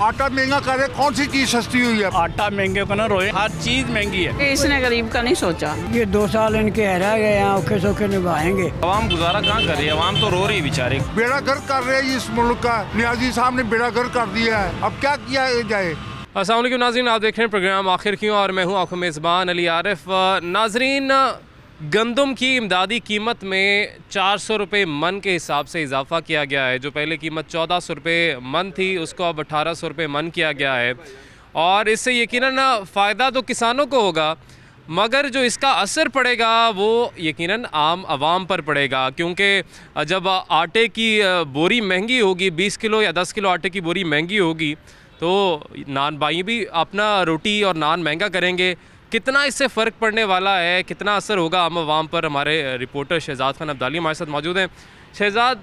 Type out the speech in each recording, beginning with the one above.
आटा महंगा कर रहे, कौन सी चीज सस्ती हुई है? आटा महंगे को ना रोए, हर चीज महंगी है। इसने गरीब का नहीं सोचा। ये 2 साल इनके रह गए हैं, औखे सौखे निभाएंगे। आवाम गुजारा कहाँ कर रही है, आवाम तो रो रही है बेचारे। बेड़ा गर्क कर रहे हैं इस मुल्क का, नियाजी साहब ने बेड़ा गर्क कर दिया है, अब क्या किया जाए? अस्सलाम वालेकुम नाज़रीन, आप देख रहे हैं प्रोग्राम आखिर क्यों और मैं हूं आपका मेज़बान अली आरिफ। नाज़रीन, गंदम की इमदादी कीमत में 400 रुपये मन के हिसाब से इजाफ़ा किया गया है। जो पहले कीमत 1400 रुपये मन थी, उसको अब 1800 रुपये मन किया गया है। और इससे यकीनन फ़ायदा तो किसानों को होगा, मगर जो इसका असर पड़ेगा वो यकीनन आम आवाम पर पड़ेगा। क्योंकि जब आटे की बोरी महंगी होगी, 20 किलो या 10 किलो आटे की बोरी महंगी होगी, तो नान भाई भी अपना रोटी और नान महंगा करेंगे। कितना इससे फ़र्क पड़ने वाला है, कितना असर होगा आम आवाम पर, हमारे रिपोर्टर शहजाद खान अब्दाली हमारे साथ मौजूद हैं। शहजाद,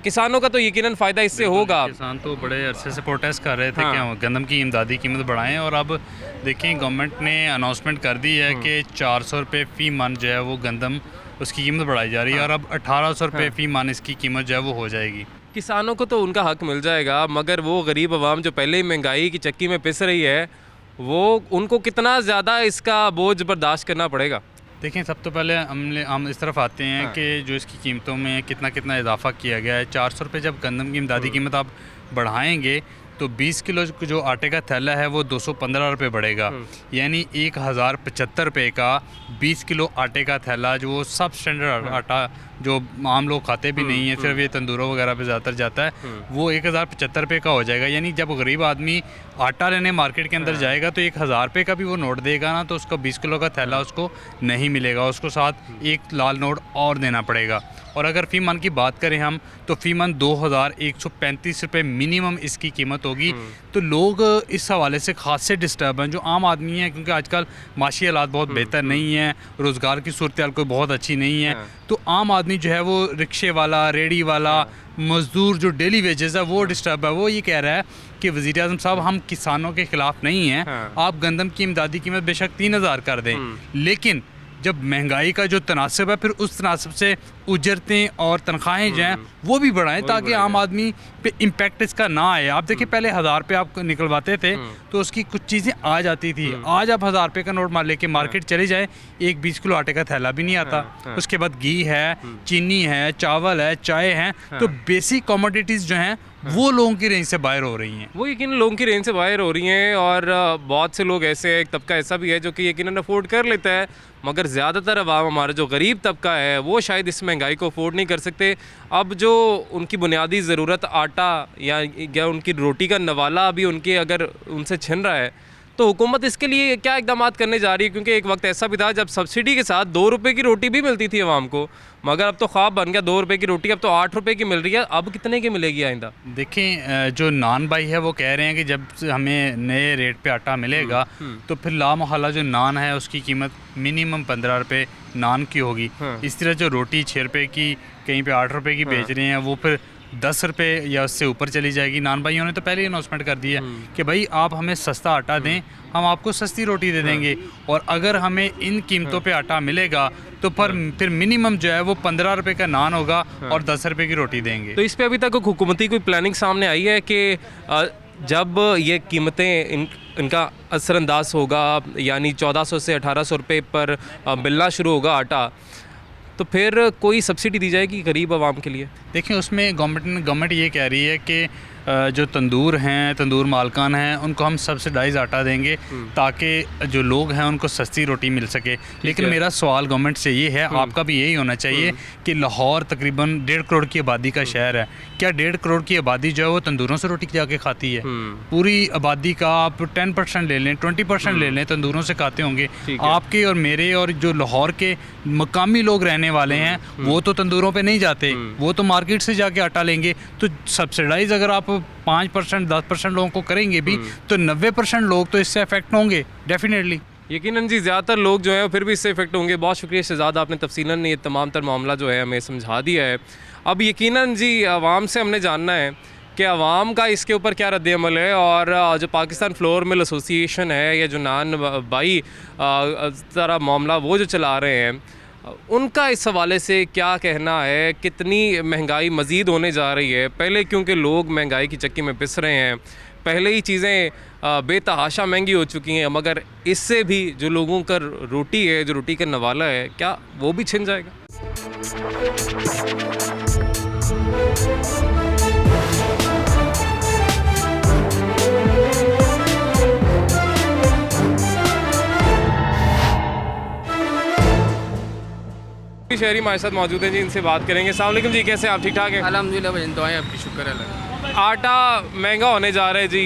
किसानों का तो यकीनन फ़ायदा इससे होगा। किसान तो बड़े अरसे से प्रोटेस्ट कर रहे थे कि गंदम की इमदादी कीमत बढ़ाएं, और अब देखें गवर्नमेंट ने अनाउंसमेंट कर दी है कि 400 रुपये फ़ी मन जो है वो गंदम उसकी कीमत बढ़ाई जा रही है, और अब 1800 रुपये फ़ी मन इसकी कीमत जो है वो हो जाएगी। किसानों को तो उनका हक मिल जाएगा, मगर वो गरीब आवाम जो पहले ही महंगाई की चक्की में पिस रही है, वो उनको कितना ज़्यादा इसका बोझ बर्दाश्त करना पड़ेगा। देखें, सब तो पहले हम इस तरफ आते हैं कि जो इसकी कीमतों में कितना कितना इजाफा किया गया है। 400 रुपये जब गंदम की इमदादी कीमत आप बढ़ाएंगे तो 20 किलो जो आटे का थैला है वो 215 रुपये बढ़ेगा, यानी 1075 रुपये का 20 किलो आटे का थैला, जो वो सब स्टैंडर्ड आटा जो आम लोग खाते भी नहीं है, सिर्फ ये तंदूरों वगैरह पे ज़्यादातर जाता है, वो 1075 रुपये का हो जाएगा। यानी जब गरीब आदमी आटा लेने मार्केट के अंदर जाएगा तो 1000 रुपये का भी वो नोट देगा ना, तो उसका 20 किलो का थैला उसको नहीं मिलेगा, उसको साथ एक लाल नोट और देना पड़ेगा। और अगर फ़ी मन की बात करें हम, तो फ़ी मन 2135 रुपये मिनिमम इसकी कीमत होगी। तो लोग इस हवाले से खास से डिस्टर्ब हैं जो आम आदमी हैं, क्योंकि आजकल माशी हालात बहुत बेहतर नहीं हैं, रोज़गार की सूरत हाल कोई बहुत अच्छी नहीं है। तो आम आदमी जो है वो रिक्शे वाला, रेडी वाला, मज़दूर जो डेली वेजेस है वो डिस्टर्ब है। वो ये कह रहा है कि वज़ीर आज़म साहब, हम किसानों के ख़िलाफ़ नहीं हैं, आप गंदम की इमदादी कीमत बेशक 3000 कर दें, लेकिन जब महंगाई का जो तनासब है, फिर उस तनासब से उजरतें और तनख्वाहें जो हैं वो भी बढ़ाएं, ताकि आम आदमी पे इम्पैक्ट इसका ना आए। आप देखिए, पहले 1000 रुपये आप निकलवाते थे तो उसकी कुछ चीज़ें आ जाती थी। आज आप 1000 रुपये का नोट मार लेके मार्केट चले जाए, एक 20 किलो आटे का थैला भी नहीं आता। उसके बाद घी है, चीनी है, चावल है, चाय है, तो बेसिक कमोडिटीज़ जो हैं वो लोगों की रेंज से बाहर हो रही हैं। वो यकीन लोगों की रेंज से बाहर हो रही हैं, और बहुत से लोग ऐसे हैं, एक तबका ऐसा भी है जो कि यकीनन अफोर्ड कर लेता है, मगर ज़्यादातर अवाम, हमारा जो गरीब तबका है, वो शायद इस महंगाई को अफोर्ड नहीं कर सकते। अब जो उनकी बुनियादी ज़रूरत आटा या उनकी रोटी का नवाला भी उनके अगर उनसे छिन रहा है, तो हुकूमत इसके लिए क्या इकदाम करने जा रही है? क्योंकि एक वक्त ऐसा भी था जब सब्सिडी के साथ 2 रुपये की रोटी भी मिलती थी आवाम को, मगर अब तो ख्वाब बन गया 2 रुपये की रोटी, अब तो 8 रुपये की मिल रही है। अब कितने की मिलेगी आइंदा? देखें, जो नान भाई है वो कह रहे हैं कि जब हमें नए रेट पे आटा मिलेगा तो फिर लामहला जो नान है उसकी कीमत मिनिमम 15 रुपये नान की होगी। इस तरह जो रोटी 6 रुपये की, कहीं पे 8 रुपये की बेच रहे हैं, वो फिर 10 रुपये या उससे ऊपर चली जाएगी। नान भाइयों ने तो पहले ही अनाउंसमेंट कर दिया कि भाई आप हमें सस्ता आटा दें, हम आपको सस्ती रोटी दे देंगे, और अगर हमें इन कीमतों पे आटा मिलेगा तो फिर मिनिमम जो है वो 15 रुपये का नान होगा और 10 रुपये की रोटी देंगे। तो इस पे अभी तक हुकूमती कोई प्लानिंग सामने आई है कि जब ये कीमतें इनका असरअंदाज होगा, यानी 1400 से 1800 रुपये पर मिलना शुरू होगा आटा, तो फिर कोई सब्सिडी दी जाएगी गरीब आवाम के लिए? देखिए, उसमें गवर्नमेंट ये कह रही है कि जो तंदूर हैं, तंदूर मालकान हैं, उनको हम सब्सिडाइज आटा देंगे ताकि जो लोग हैं उनको सस्ती रोटी मिल सके। लेकिन मेरा सवाल गवर्नमेंट से ये है, आपका भी यही होना चाहिए कि लाहौर तकरीबन 1.5 करोड़ की आबादी का शहर है। क्या 1.5 करोड़ की आबादी जो है वो तंदूरों से रोटी जाके खाती है? पूरी आबादी का आप 10% ले लें, 20% ले लें, तंदूरों से खाते होंगे। आपके और मेरे और जो लाहौर के मकामी लोग रहने वाले हैं वो तो तंदूरों पे नहीं जाते, वो तो मार्केट से जाके आटा लेंगे। तो सब्सिडाइज अगर आप 5% 10% लोगों को करेंगे भी तो 90% लोग तो इससे अफेक्ट होंगे डेफिनेटली। यकीनन जी, ज़्यादातर लोग जो हैं फिर भी इससे इफेक्ट होंगे। बहुत शुक्रिया शहजाद, आपने तफसीलन ये तमाम तर मामला जो है हमें समझा दिया है। अब यकीनन जी आवाम से हमने जानना है कि आवाम का इसके ऊपर क्या रद्द अमल है, और जो पाकिस्तान फ्लोर मिल एसोसिएशन है या जो नान बाई तरह मामला वो जो चला रहे हैं, उनका इस हवाले से क्या कहना है? कितनी महंगाई मज़ीद होने जा रही है? पहले क्योंकि लोग महंगाई की चक्की में पिस रहे हैं, पहले ही चीज़ें बेतहाशा महंगी हो चुकी हैं, मगर इससे भी जो लोगों का रोटी है, जो रोटी का नवाला है, क्या वो भी छिन जाएगा? शहरी हमारे साथ मौजूद हैं जी, इनसे बात करेंगे। अस्सलाम वालेकुम जी, कैसे आप? ठीक ठाक हैं? अल्हम्दुलिल्लाह भाई, दुआएं आपकी, शुक्र है। आटा महंगा होने जा रहा है जी,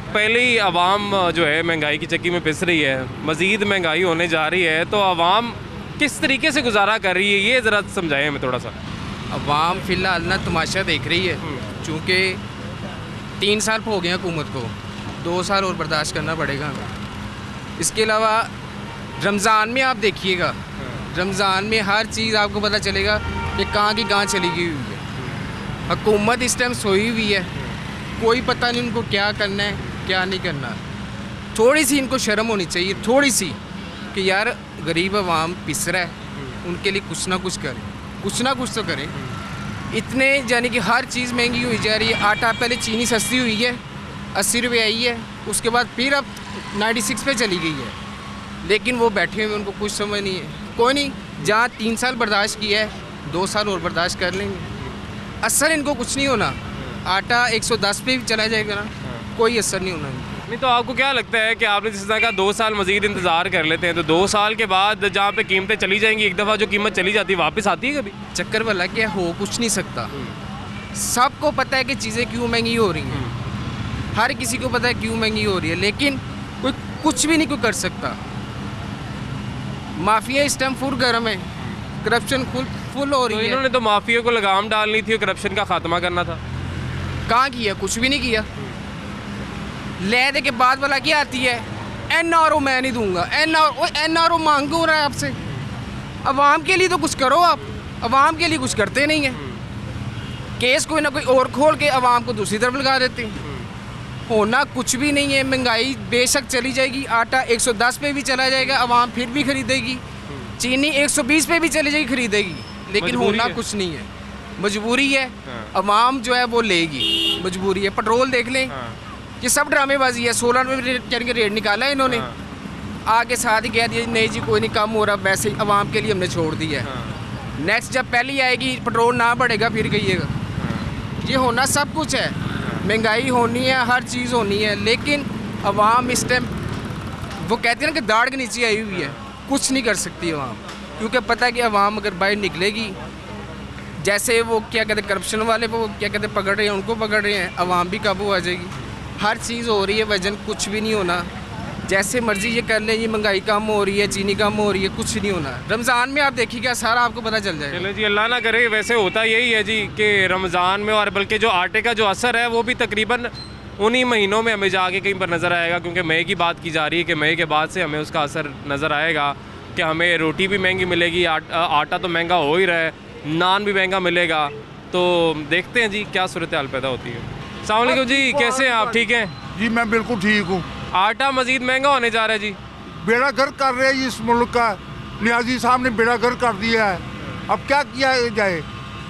पहले ही आवाम जो है महंगाई की चक्की में पिस रही है, मज़ीद महंगाई होने जा रही है, तो आवाम किस तरीके से गुजारा कर रही है, ये ज़रा समझाएं हमें थोड़ा सा। अवाम फ़िलहाल ना तमाशा देख रही है, चूँकि 3 साल हो गए हुकूमत को, 2 साल और बर्दाश्त करना पड़ेगा हमें। इसके अलावा रमज़ान में आप देखिएगा, रमज़ान में हर चीज़ आपको पता चलेगा कि कहाँ की कहाँ चली गई हुई है। हुकूमत इस टाइम सोई हुई है, कोई पता नहीं उनको क्या करना है क्या नहीं करना। थोड़ी सी इनको शर्म होनी चाहिए, थोड़ी सी, कि यार गरीब आवाम पिस रहा है, उनके लिए कुछ ना कुछ करें, कुछ ना कुछ तो करें। इतने यानी कि हर चीज़ महंगी हुई जा रही है। आटा पहले चीनी सस्ती हुई है, 80 रुपये आई है, उसके बाद फिर अब 96 पे चली गई है, लेकिन वो बैठे हुए, उनको कुछ समझ नहीं है। कोई नहीं, जहाँ 3 साल बर्दाश्त किया है, 2 साल और बर्दाश्त कर लेंगे। असर इनको कुछ नहीं होना। आटा 110 पे भी चला जाएगा ना, कोई असर नहीं होना। नहीं तो आपको क्या लगता है कि आपने जिस तरह का 2 साल मज़ीद इंतज़ार कर लेते हैं, तो 2 साल के बाद जहाँ पे कीमतें चली जाएंगी, एक दफ़ा जो कीमत चली जाती है वापस आती है कभी? चक्कर वाला क्या हो कुछ नहीं सकता। सबको पता है कि चीज़ें क्यों महंगी हो रही हैं, हर किसी को पता है क्यों महंगी हो रही है, लेकिन कोई कुछ भी नहीं कोई कर सकता। माफिया इस टाइम फुल गर्म है, करप्शन फुल हो तो रही है। इन्होंने तो माफिया को लगाम डालनी थी और करप्शन का खात्मा करना था। कहाँ किया? कुछ भी नहीं किया। ले दे के बाद वाला क्या आती है, NRO मैं नहीं दूंगा, NRO मांग हो रहा है आपसे। अवाम के लिए तो कुछ करो आप, अवाम के लिए कुछ करते नहीं है। केस कोई ना कोई और खोल के अवाम को दूसरी तरफ लगा देते हैं। होना कुछ भी नहीं है। महंगाई बेशक चली जाएगी, आटा 110 पे भी चला जाएगा, अवाम फिर भी खरीदेगी। चीनी 120 पे भी चली जाएगी, खरीदेगी, लेकिन होना कुछ नहीं है। मजबूरी है, अवाम जो है वो लेगी, मजबूरी है। पेट्रोल देख लें, ये सब ड्रामेबाजी है। 16 में रेट निकाला है इन्होंने, आगे साथ ही कह दिया नहीं जी कोई नहीं, कम हो रहा, वैसे ही अवाम के लिए हमने छोड़ दिया है। नेक्स्ट जब पहली आएगी, पेट्रोल ना बढ़ेगा, फिर कहिएगा। ये होना सब कुछ है, महंगाई होनी है, हर चीज़ होनी है, लेकिन अवाम इस टाइम वो कहते हैं ना कि दाढ़ के नीचे आई हुई है, कुछ नहीं कर सकती अवाम, क्योंकि पता है कि अवाम अगर बाहर निकलेगी, जैसे वो क्या कहते हैं करप्शन वाले वो क्या कहते हैं पकड़ रहे हैं, उनको पकड़ रहे हैं, अवाम भी काबू आ जाएगी। हर चीज़ हो रही है, वजन कुछ भी नहीं होना। जैसे मर्जी ये कर लें, ये महंगाई कम हो रही है, चीनी कम हो रही है, कुछ नहीं होना। रमज़ान में आप देखिएगा सारा आपको पता चल जाएगा। चलो जी, अल्लाह ना करे। वैसे होता यही है जी कि रमज़ान में, और बल्कि जो आटे का जो असर है वो भी तकरीबन उन्हीं महीनों में हमें जाके कहीं पर नज़र आएगा, क्योंकि मई की बात की जा रही है कि मई के बाद से हमें उसका असर नज़र आएगा कि हमें रोटी भी महंगी मिलेगी, आटा तो महंगा हो ही रहा है, नान भी महंगा मिलेगा। तो देखते हैं जी क्या सूरत हाल पैदा होती है। अस्सलाम वालेकुम जी, कैसे हैं आप? ठीक हैं जी, मैं बिल्कुल ठीक हूँ। आटा मज़ीद महंगा होने जा रहा है जी। बेड़ा गर्क कर रहे हैं इस मुल्क का, नियाजी साहब ने बेड़ा गर्क कर दिया है। अब क्या किया जाए?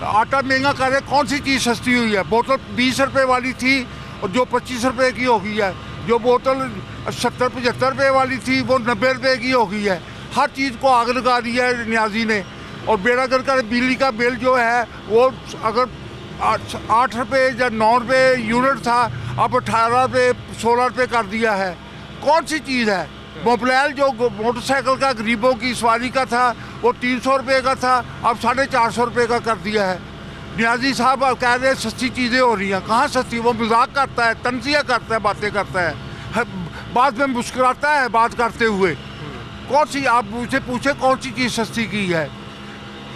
आटा महंगा कर रहे, कौन सी चीज़ सस्ती हुई है? बोतल 20 रुपये वाली थी और जो 25 रुपये की हो गई है, जो बोतल 70-75 रुपये वाली थी वो 90 रुपये की हो गई है। हर चीज़ को आग लगा दिया है नियाजी ने। और बेड़ा गर्क कर, बिजली का बिल जो है वो अगर 8 रुपये या 9 रुपये यूनिट था, अब 18 रुपये 16 रुपये कर दिया है। कौन सी चीज़ है? मोबाइल जो मोटरसाइकिल का गरीबों की सवारी का था वो 300 रुपये का था, अब 450 रुपये का कर दिया है। नियाजी साहब अब कह रहे हैं सस्ती चीज़ें हो रही हैं। कहाँ सस्ती? वो मजाक करता है, तंजिया करता है, बातें करता है, बाद में मुस्कुराता है बात करते हुए। कौन सी, आप मुझसे पूछे कौन सी चीज़ सस्ती की है?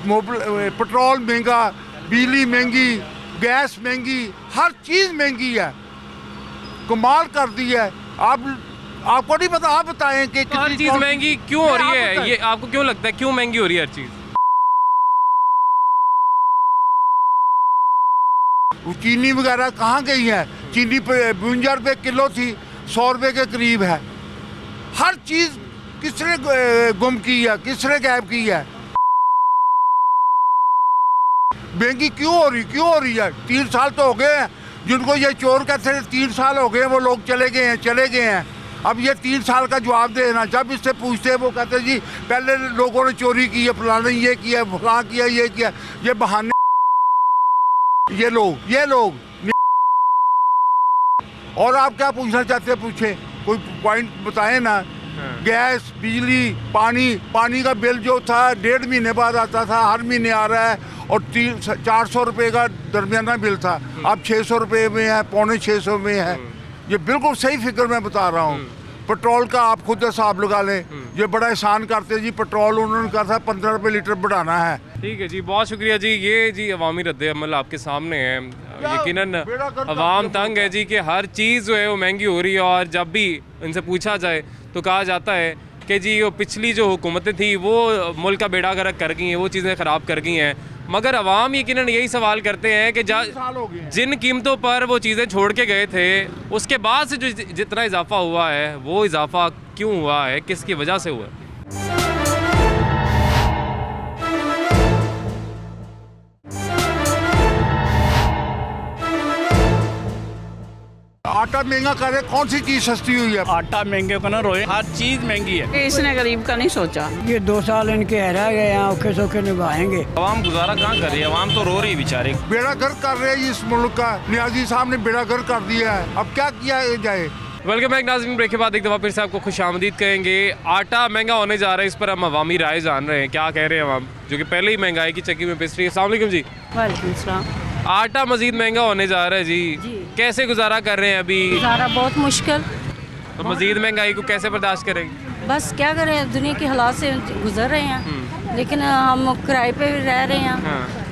पेट्रोल महंगा, बिजली महंगी, गैस महंगी, हर चीज़ महंगी है, कमाल कर दी है। आपको नहीं पता? आप बताएं कि हर चीज़ महंगी क्यों हो रही है? ये आपको क्यों लगता है क्यों महंगी हो रही है हर चीज़? वो चीनी वगैरह कहाँ गई है? चीनी 52 रुपये किलो थी, 100 रुपये के करीब है। हर चीज़ किसने गुम की है, किसने गायब की है? महंगी क्यों हो रही है? 3 साल तो हो गए हैं जिनको ये चोर कहते थे, 3 साल हो गए, वो लोग चले गए हैं। अब ये 3 साल का जवाब देना, जब इससे पूछते हैं वो कहते हैं जी पहले लोगों ने चोरी की है, फलाने ये किया, फलां किया, ये किया, ये बहाने। ये लोग और आप क्या पूछना चाहते हैं? पूछे, कोई पॉइंट बताएं ना। गैस, बिजली, पानी का बिल जो था 1.5 महीने बाद आता था, हर महीने आ रहा है, और 400 रुपये का दरमियाना बिल था, अब 600 रुपये में है, 550 में है। ये बिल्कुल सही फिक्र मैं बता रहा हूँ। पेट्रोल का आप खुद हिसाब लगा लें, ये बड़ा एहसान करते जी, पेट्रोल उन्होंने कहा था 15 रुपये लीटर बढ़ाना है। ठीक है जी, बहुत शुक्रिया जी। ये जी अवामी रद्द-ए-अमल आपके सामने है। यकीनन अवाम तंग है जी कि हर चीज़ जो है वो महंगी हो रही है, और जब भी इनसे पूछा जाए तो कहा जाता है कि जी वो पिछली जो हुकूमतें थी वो मुल्क का बेड़ा गर्क कर गई हैं, वो चीज़ें ख़राब कर गई हैं। मगर अवाम यकीनन यही सवाल करते हैं कि जिन कीमतों पर वो चीज़ें छोड़ के गए थे, उसके बाद से जो जितना इजाफा हुआ है, वो इजाफा क्यों हुआ है, किसकी वजह से हुआ है? आटा महंगा करे, कौन सी चीज़ सस्ती हुई है? आटा महंगे को ना रोए, हर चीज़ महंगी है। इसने गरीब का नहीं सोचा। ये 2 साल इनके रह गए हैं, औखे सौखे निभाएंगे। आवाम गुजारा कहाँ कर रही है? आवाम तो रो रही बेचारे। बेड़ा गर्क कर रहे हैं इस मुल्क का। नियाजी साहब ने बेड़ा गर्क कर दिया है, अब क्या किया जाए? वेलकम बैक नाज़रीन, ब्रेक के बाद एक दफ़ा फिर से आपको खुशामदीद कहेंगे। आटा महंगा होने जा रहा है, इस पर हम अवामी राय जान रहे हैं, क्या कह रहे हैं अवाम, जो कि पहले ही महंगाई की चक्की में पिस रही है। अस्सलाम वालेकुम जी। वालेकुम सलाम। आटा मजीद महंगा होने जा रहा है जी, कैसे गुजारा कर रहे हैं अभी? गुजारा बहुत मुश्किल। तो मजीद महंगाई को कैसे बर्दाश्त करेंगे? बस क्या करें, दुनिया के हालात से गुजर रहे हैं, लेकिन हम किराए पे भी रह रहे हैं,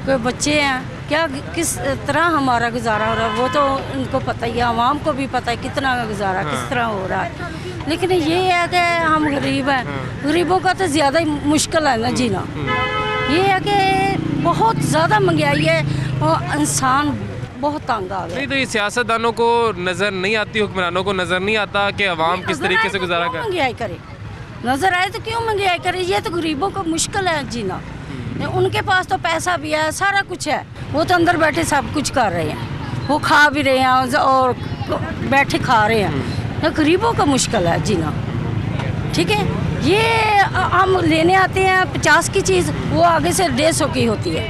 कोई बच्चे हैं, क्या किस तरह हमारा गुजारा हो रहा है वो तो उनको पता ही है, आवाम को भी पता है कितना गुजारा किस तरह हो रहा है। लेकिन ये है कि हम गरीब हैं, गरीबों का तो ज़्यादा ही मुश्किल है ना जीना। ये है कि बहुत ज़्यादा महंगाई है और इंसान बहुत तंग आ गया। नहीं तो ये सियासतदानों को नज़र नहीं आती, हुक्मरानों को नज़र नहीं आता कि अवाम किस तरीके से गुजारा कर? महंगाई करे, नज़र आए तो क्यों महंगाई करे? ये तो गरीबों को मुश्किल है जीना। उनके पास तो पैसा भी है, सारा कुछ है, वो तो अंदर बैठे सब कुछ कर रहे हैं, वो खा भी रहे हैं और बैठे खा रहे हैं। तो गरीबों का मुश्किल है जीना। ठीक है, ये हम लेने आते हैं 50 की चीज़, वो आगे से 150 की होती है,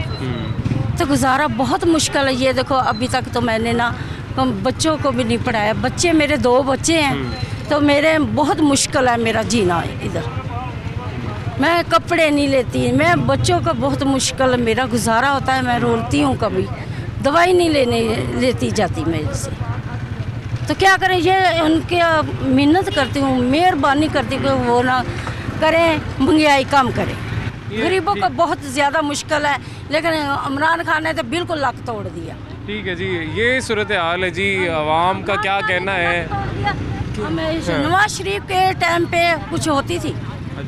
तो गुजारा बहुत मुश्किल है। ये देखो अभी तक तो मैंने ना बच्चों को भी नहीं पढ़ाया, बच्चे मेरे 2 बच्चे हैं, तो मेरे बहुत मुश्किल है मेरा जीना इधर। मैं कपड़े नहीं लेती, मैं बच्चों का बहुत मुश्किल मेरा गुजारा होता है, मैं रोती हूँ, कभी दवाई नहीं लेती जाती मेरे से। तो क्या करें, ये उनके मिन्नत करती हूँ, मेहरबानी करती हूँ कि वो ना करें, महंगाई कम करें। गरीबों का बहुत ज़्यादा मुश्किल है, लेकिन इमरान खान ने तो बिल्कुल लक तोड़ दिया। ठीक है जी, ये सूरत हाल है जी। आवाम का क्या कहना है? नवाज शरीफ के टाइम पे कुछ होती थी,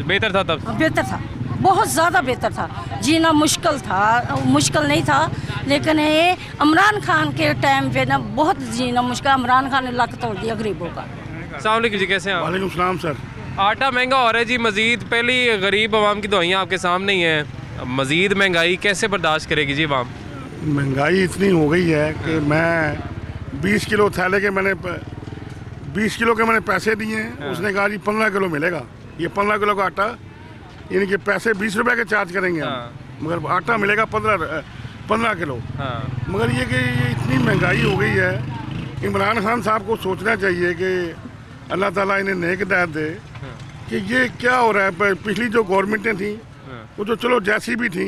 बेहतर था, तब बेहतर था, बहुत ज़्यादा बेहतर था, जीना मुश्किल था, मुश्किल नहीं था। लेकिन ये इमरान खान के टाइम पे ना बहुत जीना मुश्किल, इमरान खान ने लक तोड़ दिया गरीबों का। अस्सलाम वालेकुम जी, कैसे हैं आप? वालेकुम सलाम सर। आटा महंगा हो रहा है जी मज़ीद, पहले ही गरीब आवाम की दवाइयाँ आपके सामने ही हैं, मज़ीद महंगाई कैसे बर्दाश्त करेगी जी आवाम? महंगाई इतनी हो गई है कि मैं 20 किलो थैले के मैंने 20 किलो के मैंने पैसे दिए हैं, उसने कहा जी 15 किलो मिलेगा। ये 15 किलो का आटा, यानी कि पैसे 20 रुपये के चार्ज करेंगे हम, मगर आटा मिलेगा 15 किलो। मगर ये कि ये इतनी महंगाई हो गई है, इमरान खान साहब को सोचना चाहिए कि अल्लाह ताला इन्हें नेक हिदायत दे कि ये क्या हो रहा है। पिछली जो गवर्नमेंटें थी वो तो चलो जैसी भी थी,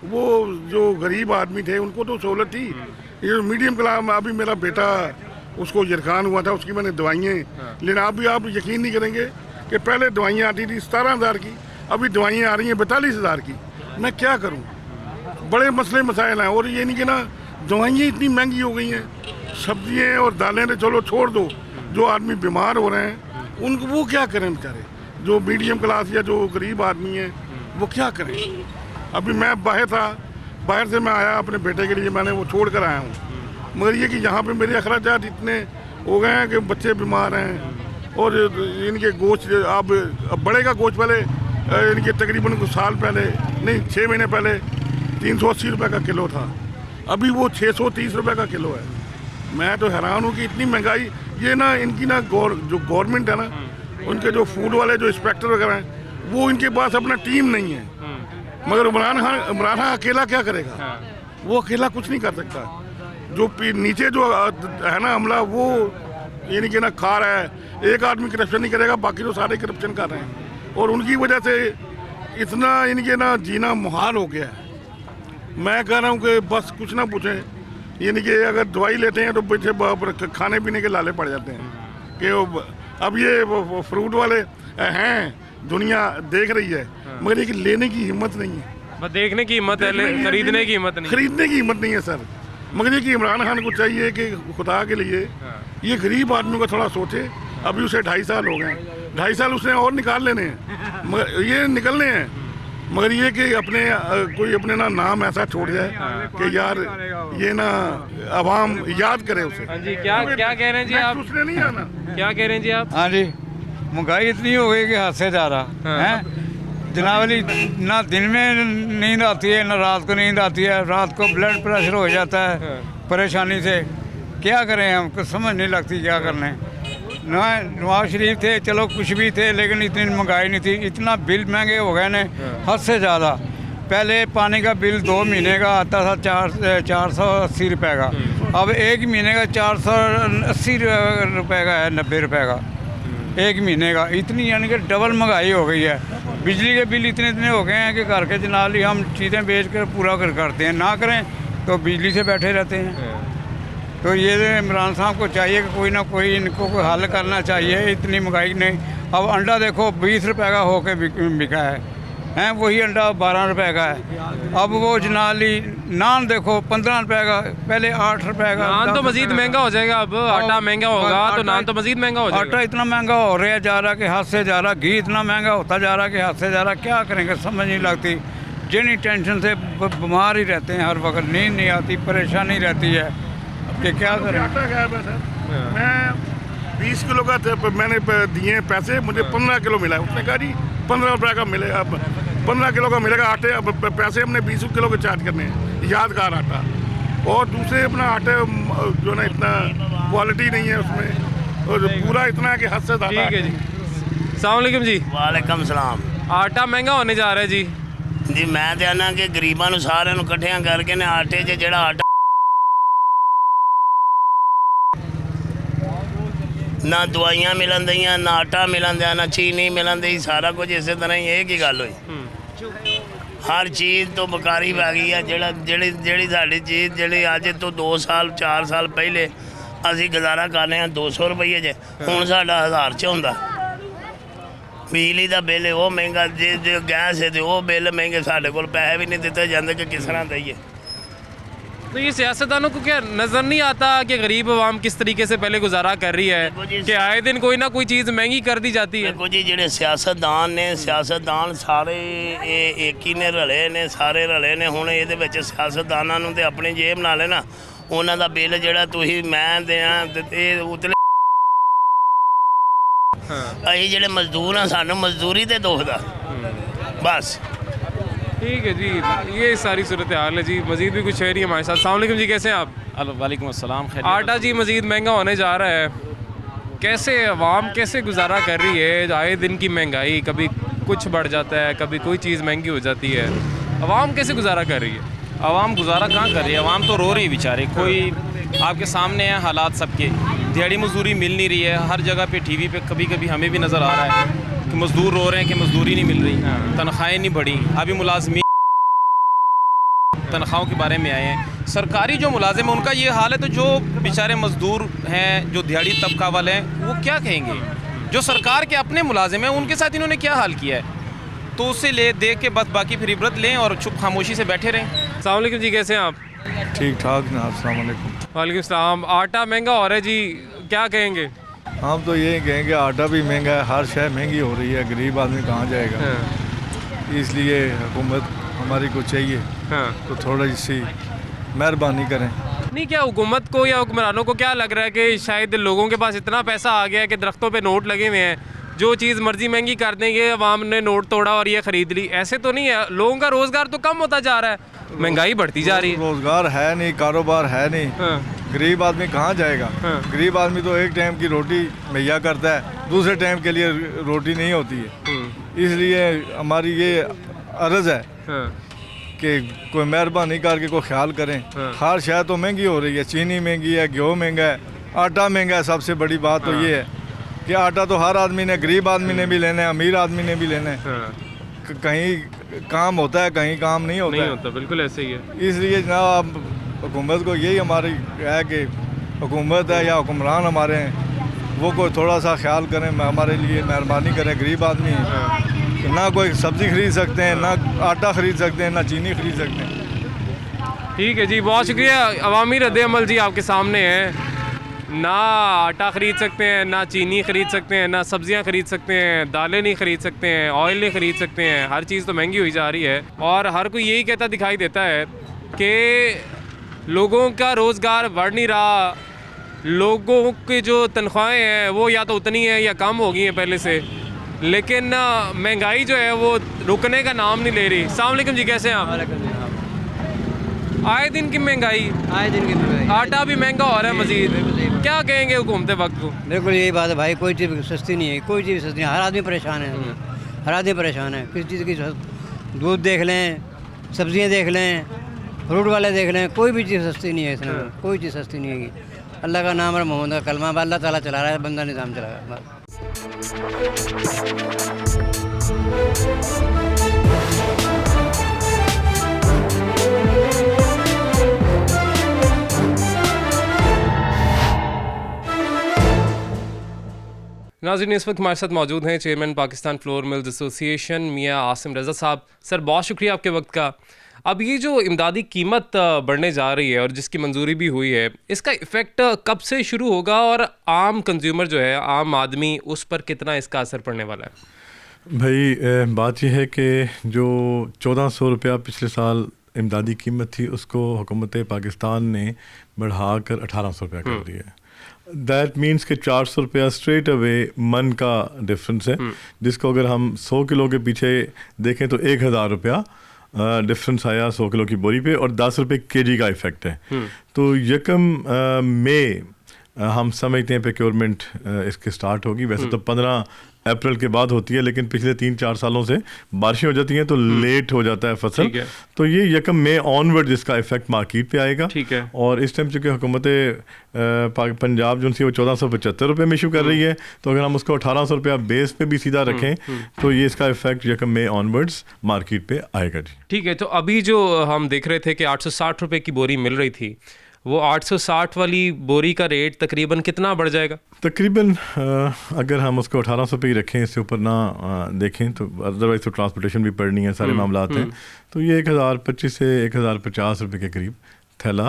वो जो गरीब आदमी थे उनको तो सहूलत थी। ये जो मीडियम क्लास, अभी मेरा बेटा उसको यरखान हुआ था, उसकी मैंने दवाइयाँ, लेकिन अभी आप यकीन नहीं करेंगे कि पहले दवाइयाँ आती थी 17,000 की, अभी दवाइयाँ आ रही हैं 42,000 की। मैं क्या करूँ, बड़े मसले मसाइल हैं। और ये नहीं कि ना दवाइयाँ इतनी महंगी हो गई हैं, सब्जियाँ और दालें तो चलो छोड़ दो, जो आदमी बीमार हो रहे हैं उनको वो क्या करें बेचारे, जो मीडियम क्लास या जो गरीब आदमी हैं वो क्या करें। अभी मैं बाहर था, बाहर से मैं आया अपने बेटे के लिए, मैंने वो छोड़ कर आया हूँ, मगर ये कि यहाँ पे मेरे अखराजात इतने हो गए हैं कि बच्चे बीमार हैं और इनके गोश्त अब बड़े का गोश्त पहले इनके तकरीबन कुछ साल पहले नहीं 6 महीने पहले 380 रुपये का किलो था, अभी वो 630 रुपये का किलो है। मैं तो हैरान हूँ कि इतनी महंगाई, ये ना इनकी ना जो गवर्नमेंट है ना, उनके जो फूड वाले जो इंस्पेक्टर वगैरह हैं, वो इनके पास अपना टीम नहीं है। मगर इमरान खान अकेला क्या करेगा, वो अकेला कुछ नहीं कर सकता। जो नीचे जो है ना अमला, वो यानी कि ना खा रहा है, एक आदमी करप्शन नहीं करेगा, बाकी तो सारे करप्शन कर रहे हैं और उनकी वजह से इतना इनके ना जीना मुहाल हो गया है। मैं कह रहा हूँ कि बस कुछ ना पूछें, यानी कि अगर दवाई लेते हैं तो पीछे खाने पीने के लाले पड़ जाते हैं कि अब ये फ्रूट वाले हैं, दुनिया देख रही है मगर ये लेने की हिम्मत नहीं है। बस देखने की हिम्मत है, खरीदने की हिम्मत नहीं। खरीदने की हिम्मत नहीं है सर। मगर ये कि इमरान खान को चाहिए कि खुदा के लिए ये गरीब आदमी को थोड़ा सोचे। अभी उसे 2.5 साल हो गए, 2.5 साल उसने और निकाल लेने हैं, मगर ये निकलने हैं। मगर ये कि अपने कोई अपने ना नाम ऐसा छोड़ जाए कि यार ये ना अवाम याद करे उसे। हाँ जी, क्या कह रहे हैं जी आप? उसने नहीं आना। क्या कह रहे हैं जी आप? हाँ जी, महंगाई इतनी हो गई कि हद से ज़्यादा है जनाब अली। ना दिन में नींद आती है, ना रात को नींद आती है। रात को ब्लड प्रेशर हो जाता है परेशानी से। क्या करें, हम कुछ समझ नहीं लगती क्या करने। नवाज शरीफ थे, चलो कुछ भी थे, लेकिन इतनी महंगाई नहीं थी। इतना बिल महंगे हो गए ने हद से ज़्यादा। पहले पानी का बिल 2 महीने का आता था 480 रुपये का, अब 1 महीने का 480 रुपये का है, 90 रुपये का 1 महीने का। इतनी यानी कि डबल महंगाई हो गई है। बिजली के बिल इतने हो गए हैं कि घर के जनाल ही हम चीज़ें बेच कर पूरा करते हैं, ना करें तो बिजली से बैठे रहते हैं। तो ये इमरान साहब को चाहिए कि कोई ना कोई इनको कोई हल करना चाहिए। इतनी महंगाई नहीं। अब अंडा देखो 20 रुपये का होके बिका है, वही अंडा 12 रुपये का है। अब वो जनाली नान देखो 15 रुपये का, पहले 8 रुपये का। नान तो मजीद महंगा हो जाएगा, अब आटा महंगा होगा तो नान तो मजीद महंगा हो जाएगा। आटा इतना महंगा हो रहा जा रहा कि हाथ से जा रहा, घी इतना महंगा होता जा रहा कि हाथ से जा रहा। क्या करेंगे समझ नहीं लगती। जिन टेंशन से बीमार ही रहते हैं, हर वक्त नींद नहीं आती, परेशानी रहती है कि क्या करें। आटा गायब है सर। मैं 20 किलो का मैंने दिए पैसे, मुझे 15 किलो मिला। उसने कहा जी 15 रुपये का मिलेगा, अब 15 किलो का मिलेगा आटे। अब पैसे हमने 20 किलो के चार्ज करने हैं, यादगार आटा। और दूसरे अपना आटे जो ना इतना क्वालिटी नहीं है उसमें, और पूरा इतना है कि हद से ज़्यादा। ठीक है जी। अस्सलाम वालेकुम जी। वालेकुम सलाम। आटा महंगा होने जा रहा है जी। जी मैं तो आना कि गरीबों ਨੂੰ ਸਾਰਿਆਂ ਨੂੰ ਇਕੱਠਿਆਂ ਕਰਕੇ ਨੇ ਆਟੇ 'ਚ ਜਿਹੜਾ ਆਟਾ ਨਾ ਦਵਾਈਆਂ ਮਿਲਣ ਦੀਆਂ, ਨਾ ਆਟਾ ਮਿਲਣ ਦਿਆ, ਨਾ ਚੀਨੀ ਮਿਲਣ ਦੀ, ਸਾਰਾ ਕੁਝ ਇਸੇ ਤਰ੍ਹਾਂ ਹੀ। ਇਹ ਕੀ ਗੱਲ ਹੋਈ? ਹਰ ਚੀਜ਼ ਤੋਂ ਬਕਾਰੀ ਪੈ ਗਈ ਹੈ। ਜਿਹੜੀ ਸਾਡੀ ਚੀਜ਼ ਜਿਹੜੀ ਅੱਜ ਤੋਂ 2 ਸਾਲ 4 ਸਾਲ ਪਹਿਲੇ ਅਸੀਂ ਗੁਜ਼ਾਰਾ ਕਰ ਰਹੇ ਹਾਂ 200 ਰੁਪਏ 'ਚ, ਹੁਣ ਸਾਡਾ 1000 'ਚ ਹੁੰਦਾ। ਬਿਜਲੀ ਦਾ ਬਿੱਲ ਉਹ ਮਹਿੰਗਾ, ਜੇ ਗੈਸ ਹੈ ਤੇ ਉਹ ਬਿੱਲ महंगे। ਸਾਡੇ ਕੋਲ ਪੈਸੇ ਵੀ नहीं ਦਿੱਤੇ ਜਾਂਦੇ कि किस तरह दइए। तो ये सियासतदानों को क्या नज़र नहीं आता कि गरीब आवाम किस तरीके से पहले गुजारा कर रही है कि आए दिन कोई ना कोई चीज़ महंगी कर दी जाती है? देखो जी, ਜਿਹੜੇ ਸਿਆਸਤਦਾਨ ਸਾਰੇ ਇਹ ਇੱਕ ਹੀ ਨੇ, ਰਲੇ ਨੇ, ਸਾਰੇ ਰਲੇ ਨੇ। ਹੁਣ ਇਹਦੇ ਵਿੱਚ ਸਿਆਸਤਦਾਨਾਂ ਨੂੰ ਤੇ ਆਪਣੀ ਜੇਬ ਨਾਲ ਹੈ ਨਾ, ਉਹਨਾਂ ਦਾ ਬਿੱਲ ਜਿਹੜਾ ਤੁਸੀਂ ਮੈਂ ਦਿਆਂ ਤੇ ਉਤਲੇ ਅਸੀਂ ਜਿਹੜੇ ਮਜ਼ਦੂਰ ਆ, ਸਾਨੂੰ ਮਜ਼ਦੂਰੀ ਤੇ ਦੁਖਦਾ बस। ठीक है जी, ये सारी सूरत हाल है जी। मज़ीद भी कुछ शहरी हमारे साथ। अस्सलाम वालेकुम जी, कैसे हैं आप? वालेकुम अस्सलाम। आटा जी मज़ीद महंगा होने जा रहा है, कैसे अवाम कैसे गुजारा कर रही है? आए दिन की महंगाई, कभी कुछ बढ़ जाता है, कभी कोई चीज़ महंगी हो जाती है। अवाम कैसे गुजारा कर रही है? आवाम गुजारा कहाँ कर रही है? आवाम तो रो रही है बेचारे। कोई आपके सामने है हालात सबके। दिहाड़ी मजदूरी मिल नहीं रही है। हर जगह पे टीवी पे कभी कभी हमें भी नज़र आ रहा है कि मज़दूर रो रहे हैं कि मजदूरी नहीं मिल रही, तनख्वाहें नहीं बढ़ी। अभी मुलाजमी तनख्वाहों के बारे में आए हैं। सरकारी जो मुलाजिम है उनका ये हाल है, तो जो बेचारे मज़दूर हैं, जो दिहाड़ी तबका वाले हैं, वो क्या कहेंगे? जो सरकार के अपने मुलाजिम हैं उनके साथ इन्होंने क्या हाल किया है? तो उससे देख के बस बाकी फिर इबरत लें और चुप खामोशी से बैठे रहें। अस्सलाम वालेकुम जी, कैसे हैं आप? ठीक ठाक जनाब, अस्सलाम वालेकुम। वालेकुम सलाम। आटा महंगा हो रहा है जी, क्या कहेंगे? हम तो यही कहेंगे आटा भी महंगा है, हर शय महंगी हो रही है, गरीब आदमी कहाँ जाएगा? इसलिए हुकूमत हमारी को चाहिए तो थोड़ी सी मेहरबानी करें। नहीं, क्या हुकूमत को या हुक्मरानों को क्या लग रहा है कि शायद लोगों के पास इतना पैसा आ गया है कि दरख्तों पे नोट लगे हुए हैं, जो चीज़ मर्जी महंगी कर देंगे, अवाम ने नोट तोड़ा और ये ख़रीद ली? ऐसे तो नहीं है, लोगों का रोज़गार तो कम होता जा रहा है, महंगाई बढ़ती जा रही है। रोज़गार है नहीं, कारोबार है नहीं, गरीब आदमी कहाँ जाएगा? गरीब आदमी तो एक टाइम की रोटी मुहैया करता है, दूसरे टाइम के लिए रोटी नहीं होती है। इसलिए हमारी ये अर्ज़ है कि कोई मेहरबानी करके कोई ख्याल करें। हर शय तो महंगी हो रही है, चीनी महंगी है, घ्यो महंगा है, आटा महंगा है। सबसे बड़ी बात तो ये है कि आटा तो हर आदमी ने, गरीब आदमी ने भी लेना है, अमीर आदमी ने भी लेना है। कहीं काम होता है, कहीं काम नहीं होता। बिल्कुल ऐसे ही है। इसलिए जनाब हुकूमत को यही हमारी है कि हुकूमत है या हुक्मरान हमारे हैं, वो कोई थोड़ा सा ख्याल करें, हमारे लिए मेहरबानी करें। गरीब आदमी हैं, ना कोई सब्ज़ी खरीद सकते हैं, ना आटा ख़रीद सकते हैं, ना चीनी खरीद सकते हैं। ठीक है जी, बहुत शुक्रिया। अवामी रद्द अमल जी आपके सामने है, ना आटा ख़रीद सकते हैं, ना चीनी ख़रीद सकते हैं, ना सब्ज़ियां ख़रीद सकते हैं, दालें नहीं ख़रीद सकते हैं, ऑयल नहीं ख़रीद सकते हैं, हर चीज़ तो महंगी हुई जा रही है। और हर कोई यही कहता दिखाई देता है कि लोगों का रोज़गार बढ़ नहीं रहा, लोगों की जो तनख्वाहें हैं वो या तो उतनी हैं या कम हो गई हैं पहले से, लेकिन महंगाई जो है वो रुकने का नाम नहीं ले रही। अस्सलाम वालेकुम जी, कैसे हैं आप? आए दिन की महंगाई, आटा भी महंगा हो रहा है मजीद, क्या कहेंगे हुकूमत वक्त को? बिल्कुल यही बात है भाई, कोई चीज़ सस्ती नहीं है, कोई चीज़ सस्ती नहीं, हर आदमी परेशान है, हर आदमी परेशान है। किसी चीज़ की दूध देख लें, सब्जियां देख लें, फ्रूट वाले देख लें, कोई भी चीज़ सस्ती नहीं है इसमें, कोई चीज़ सस्ती नहीं है। अल्लाह का नाम और मोहम्मद का कलमा, अल्लाह ताला चला रहा है, बंदा निज़ाम चला रहा है। नाज़रीन, इस वक्त हमारे साथ मौजूद हैं chairman Pakistan flour mills association मियाँ आसिम रज़ा साहब। सर, बहुत शुक्रिया आपके वक्त का। अब ये जो इमदादी कीमत बढ़ने जा रही है और जिसकी मंजूरी भी हुई है, इसका इफ़ेक्ट कब से शुरू होगा और आम कंज्यूमर जो है, आम आदमी, उस पर कितना इसका असर पड़ने वाला है? भाई बात यह है कि जो 1400 रुपया पिछले साल इमदादी कीमत थी, उसको हुकूमत पाकिस्तान ने बढ़ा कर 1800 रुपया कर दिया है। दैट मीन्स कि 400 रुपया स्ट्रेट अवे मन का डिफरेंस है, जिसको अगर हम 100 किलो के पीछे देखें तो 1000 रुपया डिफरेंस आया 100 किलो की बोरी पे, और 10 रुपये केजी का इफ़ेक्ट है। तो यकम मई हम समझते हैं प्रोक्योरमेंट इसके स्टार्ट होगी। वैसे तो 15 अप्रैल के बाद होती है, लेकिन पिछले 3-4 सालों से बारिशें हो जाती हैं तो लेट हो जाता है फसल। तो ये यकम मई ऑनवर्ड जिसका इफेक्ट मार्केट पे आएगा। और इस टाइम चूँकि हुकूमत पंजाब जो सी वो 1475 रुपये में इशू कर रही है, तो अगर हम उसको 1800 रुपया बेस पे भी सीधा रखें तो ये इसका इफेक्ट यकम मई ऑनवर्ड्स मार्केट पे आएगा जी। ठीक है, तो अभी जो हम देख रहे थे कि 860 रुपये की बोरी मिल रही थी, वो 860 वाली बोरी का रेट तकरीबन कितना बढ़ जाएगा? तकरीबन अगर हम उसको 1800 पे ही रखें, इससे ऊपर ना देखें, तो अदरवाइज तो ट्रांसपोर्टेशन भी पड़नी है, सारे मामलात हैं, तो ये 1025 से 1050 रुपये के करीब थैला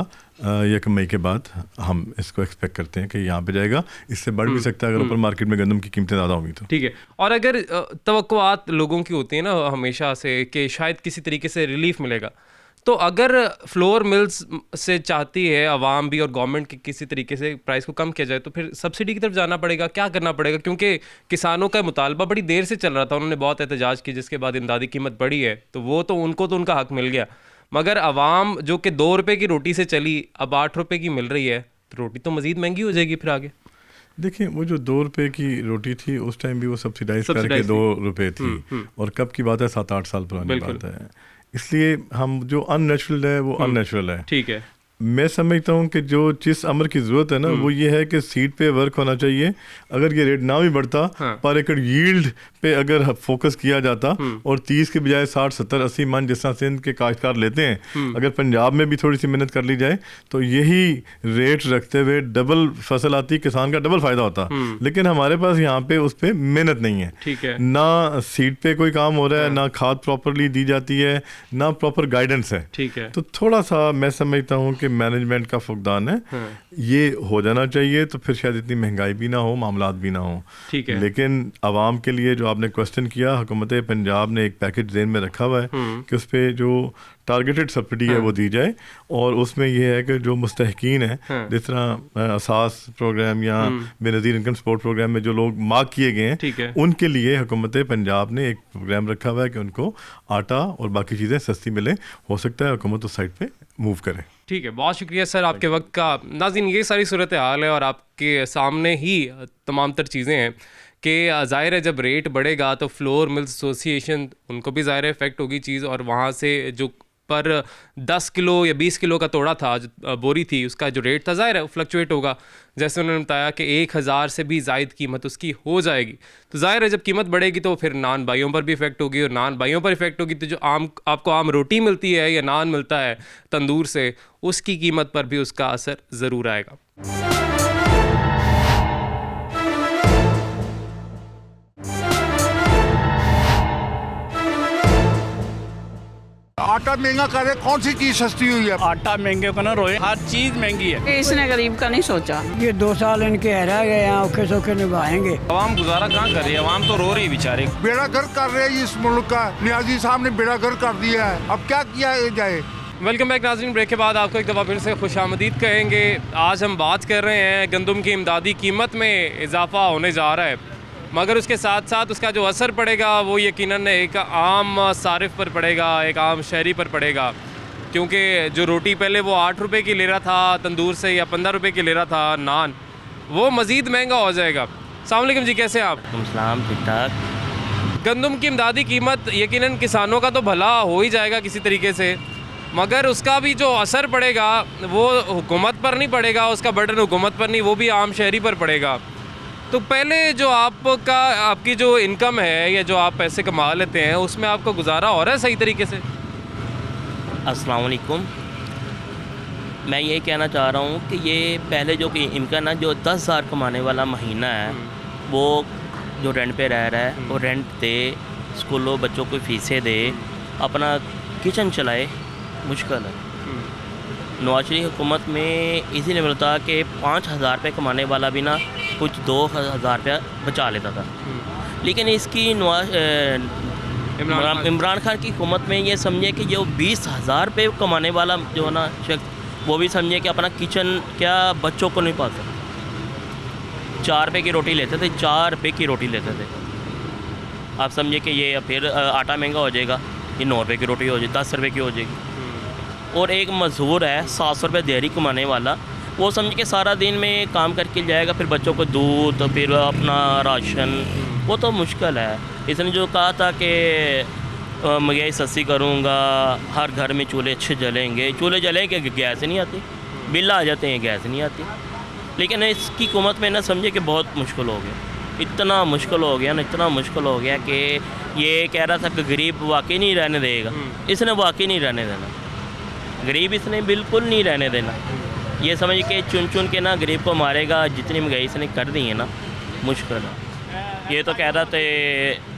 यकम मई के बाद हम इसको एक्सपेक्ट करते हैं कि यहाँ पे जाएगा। इससे बढ़ भी सकता है अगर ऊपर मार्केट में गंदम की कीमतें ज़्यादा होंगी तो। ठीक है, और अगर तवक्कुआत लोगों की होती है ना हमेशा से कि शायद किसी तरीके से रिलीफ मिलेगा, तो अगर फ्लोर मिल्स से चाहती है आवाम भी और गवर्नमेंट की किसी तरीके से प्राइस को कम किया जाए, तो फिर सब्सिडी की तरफ जाना पड़ेगा, क्या करना पड़ेगा? क्योंकि किसानों का मुतालबा बड़ी देर से चल रहा था, उन्होंने बहुत एहतजाज की, जिसके बाद इमदादी कीमत बढ़ी है, तो वो तो उनको तो उनका हक मिल गया, मगर आवाम जो कि 2 रुपये की रोटी से चली अब 8 रुपये की मिल रही है, तो रोटी तो मज़ीद महंगी हो जाएगी फिर आगे। देखिए, वो जो 2 रुपये की रोटी थी उस टाइम भी वो सब्सिडाइज करके 2 रुपये थी, और कब की बात है, 7-8 साल पुरानी बात है। इसलिए हम जो अननेचुरल है वो अननेचुरल है। ठीक है, मैं समझता हूँ कि जो जिस अमर की ज़रूरत है ना, वो ये है कि सीड पे वर्क होना चाहिए। अगर ये रेट ना भी बढ़ता, पर एकड़ यील्ड पे अगर फोकस किया जाता और 30 के बजाय 60, 70, 80 मन जिस तरह सिंध के काश्तकार लेते हैं, अगर पंजाब में भी थोड़ी सी मेहनत कर ली जाए तो यही रेट रखते हुए डबल फसल आती, किसान का डबल फ़ायदा होता। लेकिन हमारे पास यहाँ पे उस पर मेहनत नहीं है। ठीक है, ना सीड पे कोई काम हो रहा है, ना खाद प्रॉपरली दी जाती है, ना प्रॉपर गाइडेंस है। ठीक है, तो थोड़ा सा मैं समझता हूँ कि के मैनेजमेंट का फुकदान है। ये हो जाना चाहिए तो फिर शायद इतनी महंगाई भी ना हो, मामलात भी ना हो। ठीक है। लेकिन आवाम के लिए जो आपने क्वेश्चन किया, हुकूमत पंजाब ने एक पैकेज जेन में रखा हुआ है कि उस पर जो टारगेटेड सब्सिडी है वो दी जाए, और उसमें यह है कि जो मुस्तहकीन है, जिस तरह असास प्रोग्राम या बेनज़ीर इनकम सपोर्ट प्रोग्राम में जो लोग मार्क किए गए हैं, उनके लिए हुकूमत पंजाब ने एक प्रोग्राम रखा हुआ है कि उनको आटा और बाकी चीज़ें सस्ती मिले। हो सकता है हुकूमत उस साइड पे मूव करे। ठीक है, बहुत शुक्रिया सर आपके वक्त का। नाज़रीन, ये सारी सूरत हाल है और आपके सामने ही तमाम तर चीज़ें हैं कि ज़ाहिर है जब रेट बढ़ेगा तो फ्लोर मिल्स एसोसिएशन उनको भी ज़ाहिर इफेक्ट होगी चीज़, और वहाँ से जो पर 10 किलो या 20 किलो का तोड़ा था, जो बोरी थी, उसका जो रेट था ज़ाहिर है फ्लक्चुएट होगा। जैसे उन्होंने बताया कि 1000 से भी ज़ायद कीमत उसकी हो जाएगी, तो ज़ाहिर है जब कीमत बढ़ेगी तो फिर नान भाइयों पर भी इफ़ेक्ट होगी, और नान भाइयों पर इफ़ेक्ट होगी तो जो आपको आम रोटी मिलती है या नान मिलता है तंदूर से, उसकी कीमत पर भी उसका असर ज़रूर आएगा। आटा महंगा करे, कौन सी चीज सस्ती हुई है? आटा महंगे को ना रोए, हर चीज महंगी है। इसने गरीब का नहीं सोचा। ये 2 साल इनके रह गए हैं, औखे सौखे निभाएंगे। आवाम गुजारा कहाँ कर रही है? आवाम तो रो रही बेचारे। बेड़ा गर्क कर रहे हैं इस मुल्क का, नियाजी साहब ने बेड़ा गर्क कर दिया है, अब क्या किया जाए? वेलकम बैक नाज़रीन, ब्रेक के बाद आपको एक दफ़ा फिर से खुशामदीद कहेंगे। आज हम बात कर रहे हैं गंदम की इमदादी कीमत में इजाफा होने जा रहा है, मगर उसके साथ साथ उसका जो असर पड़ेगा वो यकीनन एक आम सारिफ पर पड़ेगा, एक आम शहरी पर पड़ेगा, क्योंकि जो रोटी पहले वो 8 रुपये की ले रहा था तंदूर से, या 15 रुपये की ले रहा था नान, वो मज़ीद महंगा हो जाएगा। अस्सलाम वालेकुम जी, कैसे हैं आप? सलाम, ठीक ठाक। गंदम की इमदादी कीमत यकीनन किसानों का तो भला हो ही जाएगा किसी तरीके से, मगर उसका भी जो असर पड़ेगा वो हुकूमत पर नहीं पड़ेगा, उसका बर्डन हुकूमत पर नहीं, वो भी आम शहरी पर पड़ेगा। तो पहले जो आपकी जो इनकम है या जो आप पैसे कमा लेते हैं, उसमें आपका गुजारा हो रहा है सही तरीके से? अस्सलाम वालेकुम। मैं ये कहना चाह रहा हूँ कि ये पहले जो कि इनकम है, जो 10,000 कमाने वाला महीना है, वो जो रेंट पे रह रहा है, वो रेंट दे, स्कूलों बच्चों को फीसें दे, अपना किचन चलाए, मुश्किल है। नवाज शरीफ हुकूमत में इसीलिए मिलता कि 5,000 रुपये कमाने वाला भी ना कुछ 2,000 रुपया बचा लेता था। लेकिन इसकी इमरान खान की हुकूमत में ये समझे कि जो 20,000 रुपये कमाने वाला जो है ना शख्स, वो भी समझे कि अपना किचन क्या बच्चों को नहीं पाल सकता। 4 रुपये की रोटी लेते थे, 4 रुपये की रोटी लेते थे। आप समझे कि ये फिर आटा महंगा हो जाएगा, ये 9 रुपये की रोटी हो जाएगी, 10 रुपये की हो जाएगी। और एक मजदूर है 700 रुपये दिहाड़ी कमाने वाला, वो समझ के सारा दिन में काम करके जाएगा, फिर बच्चों को दूध, फिर अपना राशन, वो तो मुश्किल है। इसने जो कहा था कि महंगाई सस्ती करूँगा, हर घर में चूल्हे अच्छे जलेंगे, चूल्हे जलेंगे, गैस नहीं आती, बिल आ जाते हैं, गैस नहीं आती। लेकिन इसकी हुकूमत में ना समझे कि बहुत मुश्किल हो गया, इतना मुश्किल हो गया ना, इतना मुश्किल हो गया कि ये कह रहा था कि गरीब वाकई नहीं रहने देगा, इसने वाकई नहीं रहने देना, गरीब इसने बिल्कुल नहीं रहने देना। ये समझ के चुन चुन के ना गरीब को मारेगा, जितनी महंगाई इसने कर दी है ना, मुश्किल है। ये तो कह रहा थे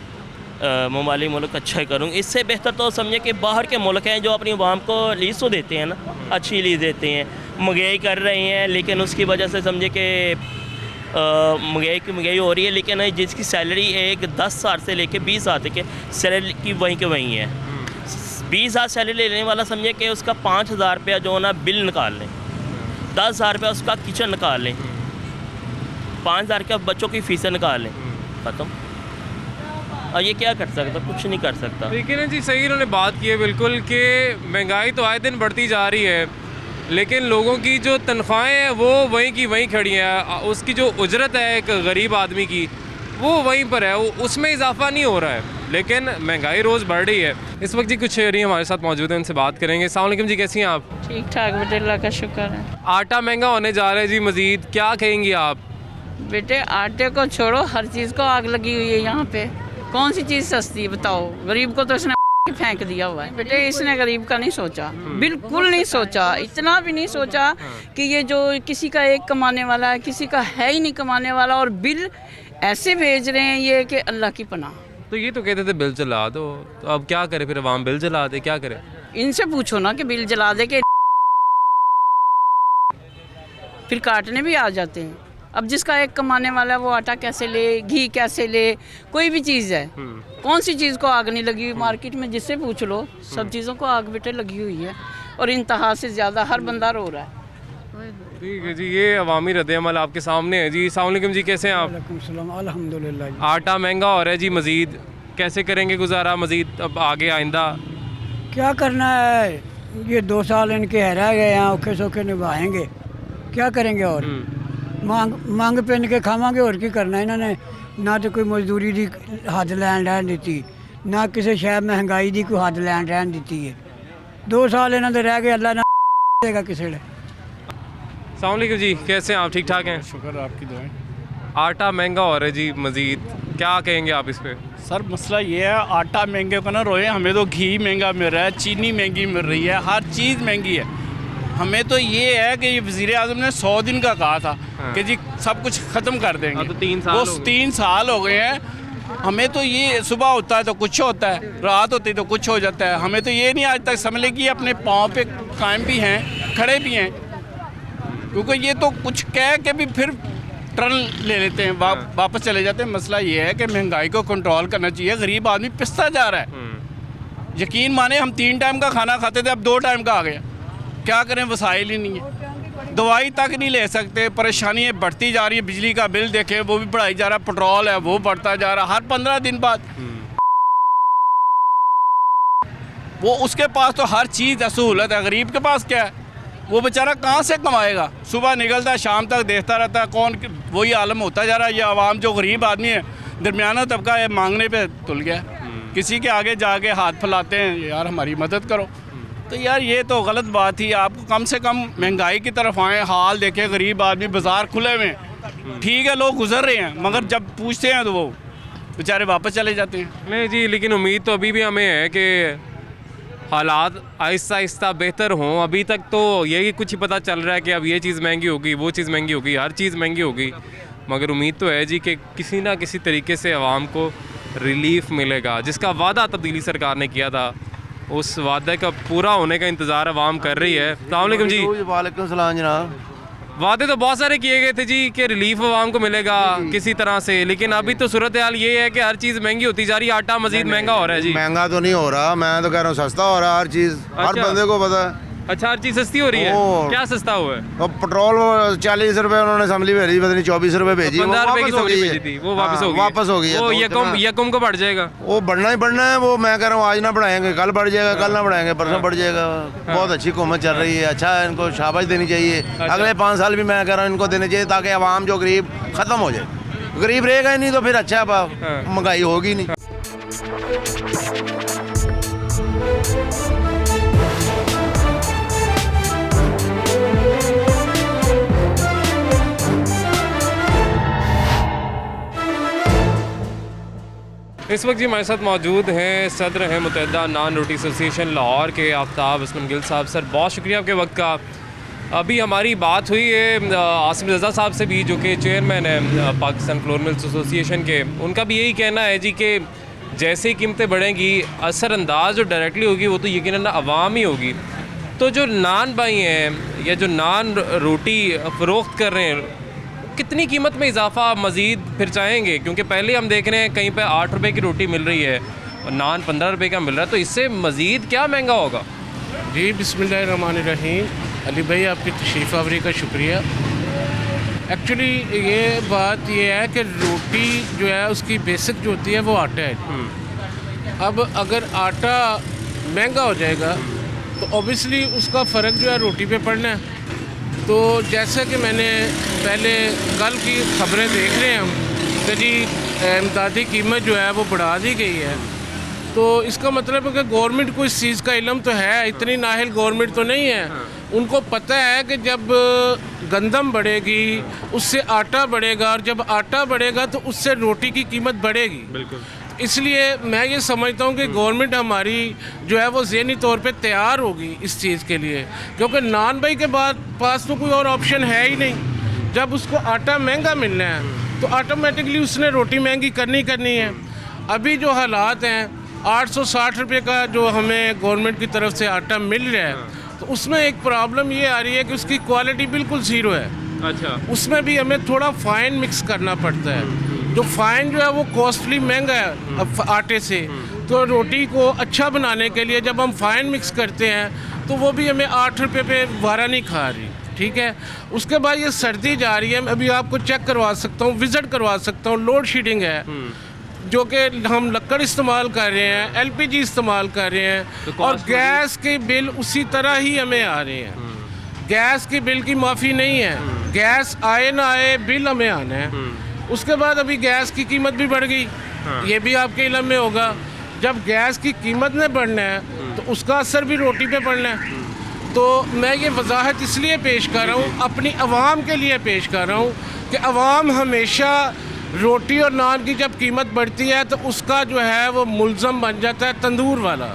ममाली मुल्क अच्छा करूँगा, इससे बेहतर तो समझे कि बाहर के मुल्क हैं जो अपनी आवाम को लीज़ तो देते हैं ना, अच्छी लीज़ देते हैं, महंगाई कर रहे हैं, लेकिन उसकी वजह से समझे कि महंगाई हो रही है, लेकिन जिसकी सैलरी एक 10,000 से लेके 20,000 तक के सैलरी की वहीं के वहीं है। 20,000 सैलरी लेने वाला समझे कि उसका 5,000 रुपया जो है ना बिल निकाल लें, 10,000 रुपया उसका किचन निकाल लें, 5,000 का बच्चों की फ़ीसें निकाल लें, ख़त्म। और ये क्या कर सकता? कुछ नहीं कर सकता। लेकिन जी सही इन्होंने बात की है बिल्कुल कि महंगाई तो आए दिन बढ़ती जा रही है, लेकिन लोगों की जो तनख्वाहें हैं वो वहीं की वहीं खड़ी हैं, उसकी जो उजरत है एक गरीब आदमी की वो वहीं पर है, उसमें इजाफा नहीं हो रहा है, लेकिन महंगाई रोज़ बढ़ रही है। इस वक्त जी कुछ शहरी हमारे साथ मौजूद हैं, उनसे बात करेंगे। अस्सलाम वालेकुम जी, कैसी हैं आप? ठीक ठाक बेटे, अल्लाह का शुक्र है। आटा महंगा होने जा रहा है जी मज़ीद, क्या कहेंगी आप? बेटे आटे को छोड़ो, हर चीज़ को आग लगी हुई है यहाँ पे, कौन सी चीज़ सस्ती है बताओ? गरीब को तो इसने फेंक दिया हुआ है। बेटे इसने गरीब का नहीं सोचा, बिल्कुल नहीं सोचा, इतना भी नहीं सोचा कि ये जो किसी का एक कमाने वाला है, किसी का है ही नहीं कमाने वाला, और बिल ऐसे भेज रहे हैं ये कि अल्लाह की पनाह। तो ये तो कहते थे बिल जला दो, तो अब क्या करे फिर? अवाम बिल जला दे, क्या करे? इनसे पूछो ना कि बिल जला दे के फिर काटने भी आ जाते हैं। अब जिसका एक कमाने वाला है वो आटा कैसे ले, घी कैसे ले, कोई भी चीज़ है, कौन सी चीज़ को आग नहीं लगी हुई मार्केट में, जिससे पूछ लो सब चीज़ों को आग बेटे लगी हुई है और इंतहा से ज़्यादा हर बंदा रो रहा है। ठीक है जी, ये अवामी रद्द-ए-अमल आपके सामने है जी। अस्सलाम वालेकुम जी, कैसे हैं आप? अल्हम्दुलिल्लाह। आटा महंगा हो रहा है जी मज़ीद, कैसे करेंगे गुजारा मज़ीद अब आगे आइंदा? क्या करना है, ये 2 साल इनके रह गए हैं, औखे सौखे निभाएंगे, क्या करेंगे और मांग पे इनके खावांगे और की करना। इन्होंने ना तो कोई मजदूरी की हद लैन रहन दी, ना किसी शहर महंगाई की कोई हद लैन रहन दी है। 2 साल इन्हों के रह गए, अल्लाह ना देगा किसी ने। अस्सलाम वालेकुम जी, कैसे हैं आप? ठीक ठाक हैं? शुक्र आपकी दुआएं। आटा महंगा हो रहा है जी मज़ीद, क्या कहेंगे आप इस पे? सर मसला ये है, आटा महंगे को ना रोए, हमें तो घी महंगा मिल रहा है, चीनी महंगी मिल रही है, हर चीज़ महंगी है। हमें तो ये है कि ये वज़ीर आज़म ने 100 दिन का कहा था कि जी सब कुछ ख़त्म कर देंगे। तो 3 साल वो हो गए। 3 साल हो गए हैं। हमें तो ये सुबह होता है तो कुछ होता है, रात होती तो कुछ हो जाता है। हमें तो ये नहीं आज तक समझ ले कि अपने पाँव पे कायम भी हैं, खड़े भी हैं, क्योंकि ये तो कुछ कह के भी फिर टर्न ले लेते हैं, वापस चले जाते हैं। मसला ये है कि महंगाई को कंट्रोल करना चाहिए। गरीब आदमी पिसता जा रहा है। यकीन माने हम 3 टाइम का खाना खाते थे, अब 2 टाइम का आ गया। क्या करें, वसाइल ही नहीं है, दवाई तक नहीं ले सकते, परेशानियाँ बढ़ती जा रही है। बिजली का बिल देखें वो भी बढ़ाई जा रहा है, पेट्रोल है वो बढ़ता जा रहा है हर 15 दिन बाद। वो उसके पास तो हर चीज़ है, सहूलत है, गरीब के पास क्या है? वो बेचारा कहाँ से कमाएगा? सुबह निकलता है, शाम तक देखता रहता है, कौन वही आलम होता जा रहा है। ये आवाम जो गरीब आदमी है, दरमियाना तबका है, मांगने पे तुल गया। किसी के आगे जाके हाथ फैलाते हैं, यार हमारी मदद करो। तो यार ये तो गलत बात थी। आपको कम से कम महंगाई की तरफ आएँ, हाल देखें, गरीब आदमी बाज़ार खुले हुए हैं, ठीक है लोग गुजर रहे हैं, मगर जब पूछते हैं तो वो बेचारे वापस चले जाते हैं। नहीं जी, लेकिन उम्मीद तो अभी भी हमें है कि हालात आहिस्ता आहिस्ता बेहतर हों। अभी तक तो यही कुछ ही पता चल रहा है कि अब ये चीज़ महंगी होगी, वो चीज़ महंगी होगी, हर चीज़ महंगी होगी। मगर उम्मीद तो है जी कि किसी ना किसी तरीके से आवाम को रिलीफ मिलेगा। जिसका वादा तब्दीली सरकार ने किया था, उस वादे का पूरा होने का इंतज़ार आवाम कर रही है। अस्सलाम वालेकुम जी। वालेकुम सलाम जनाब। वादे तो बहुत सारे किए गए थे जी कि रिलीफ आवाम को मिलेगा किसी तरह से, लेकिन अभी तो सूरत हाल ये है कि हर चीज़ महंगी होती जा रही है। आटा मजीद महंगा हो रहा है जी। महंगा तो नहीं हो रहा, मैं तो कह रहा हूँ सस्ता हो रहा है हर चीज़। हर अच्छा। बंदे को पता है। अच्छा, हर चीज़ सस्ती हो रही है। क्या सस्ता हुआ है? और पेट्रोल 40 रुपए उन्होंने असम्बली भेजी, पता नहीं 24 रुपए भेजी, 15 रुपए की सब्जी भेजी थी, वो वापस हो गई। वापस हो गई है। वो यकम को बढ़ जाएगा। वो बढ़ना ही बढ़ना है। वो मैं कह रहा हूँ आज ना बढ़ाएंगे, कल बढ़ जाएगा, कल ना बढ़ाएंगे, परसों बढ़ जाएगा। बहुत अच्छी हुकूमत चल रही है, अच्छा है, इनको शाबाश देनी चाहिए। अगले 5 साल भी मैं कह रहा हूँ इनको देने चाहिए, ताकि आवाम जो गरीब ख़त्म हो जाए। गरीब रहेगा ही नहीं तो फिर अच्छा महंगाई होगी नहीं। इस वक्त जी हमारे साथ मौजूद हैं सदर हैं मुत्तहिदा नान रोटी एसोसिएशन लाहौर के आफ्ताब उसमान गिल साहब। सर बहुत शुक्रिया आपके वक्त का। अभी हमारी बात हुई है आसिम रज़ा साहब से भी, जो कि चेयरमैन है पाकिस्तान फ्लोर मिल्स एसोसिएशन के। उनका भी यही कहना है जी कि जैसे ही कीमतें बढ़ेंगी, असरअंदाज जो डायरेक्टली होगी वो तो यकीनन आवाम ही होगी। तो जो नान भाई हैं या जो नान रोटी फ़रोख्त कर रहे हैं, कितनी कीमत में इजाफा मज़ीद फिर चाहेंगे? क्योंकि पहले हम देख रहे हैं कहीं पे 8 रुपए की रोटी मिल रही है और नान 15 रुपए का मिल रहा है, तो इससे मज़ीद क्या महंगा होगा? जी बिस्मिल्लाहिर्रहमानिर्रहीम। अली भाई आपकी तशरीफ़ आवरी का शुक्रिया। एक्चुअली ये बात ये है कि रोटी जो है उसकी बेसिक जो होती है वो आटा है। अब अगर आटा महंगा हो जाएगा तो ऑब्वियसली उसका फ़र्क जो है रोटी पे पड़ना है। तो जैसे कि मैंने पहले कल की ख़बरें देख रहे हैं हम कि जी इमदादी कीमत जो है वो बढ़ा दी गई है, तो इसका मतलब है कि गवर्नमेंट को इस चीज़ का इल्म तो है, इतनी नाहिल गवर्नमेंट तो नहीं है। उनको पता है कि जब गंदम बढ़ेगी उससे आटा बढ़ेगा, और जब आटा बढ़ेगा तो उससे रोटी की कीमत बढ़ेगी। बिल्कुल। इसलिए मैं ये समझता हूँ कि गवर्नमेंट हमारी जो है वो ज़हनी तौर पे तैयार होगी इस चीज़ के लिए, क्योंकि नान भाई के बाद पास तो कोई और ऑप्शन है ही नहीं। जब उसको आटा महंगा मिलना है तो ऑटोमेटिकली उसने रोटी महंगी करनी है। अभी जो हालात हैं 860 रुपये का जो हमें गवर्नमेंट की तरफ से आटा मिल रहा है, तो उसमें एक प्रॉब्लम ये आ रही है कि उसकी क्वालिटी बिल्कुल ज़ीरो है। अच्छा, उसमें भी हमें थोड़ा फाइन मिक्स करना पड़ता है। जो फाइन जो है वो कॉस्टली महंगा है आटे से, तो रोटी को अच्छा बनाने के लिए जब हम फाइन मिक्स करते हैं तो वो भी हमें 8 रुपये पे वारा नहीं खा रही, ठीक है। उसके बाद ये सर्दी जा रही है, मैं अभी आपको चेक करवा सकता हूँ, विज़िट करवा सकता हूँ। लोड शेडिंग है, जो कि हम लकड़ इस्तेमाल कर रहे हैं, एलपीजी इस्तेमाल कर रहे हैं, और गैस के बिल उसी तरह ही हमें आ रहे हैं। गैस की बिल की माफ़ी नहीं है, गैस आए ना आए बिल हमें आना है। उसके बाद अभी गैस की कीमत भी बढ़ गई, ये भी आपके इल्म में होगा। जब गैस की कीमत ने बढ़ना है तो उसका असर भी रोटी पे पड़ना है। तो मैं ये वजाहत इसलिए पेश कर रहा हूँ, अपनी आवाम के लिए पेश कर रहा हूँ कि आवाम हमेशा रोटी और नान की जब कीमत बढ़ती है तो उसका जो है वो मुल्ज़म बन जाता है तंदूर वाला।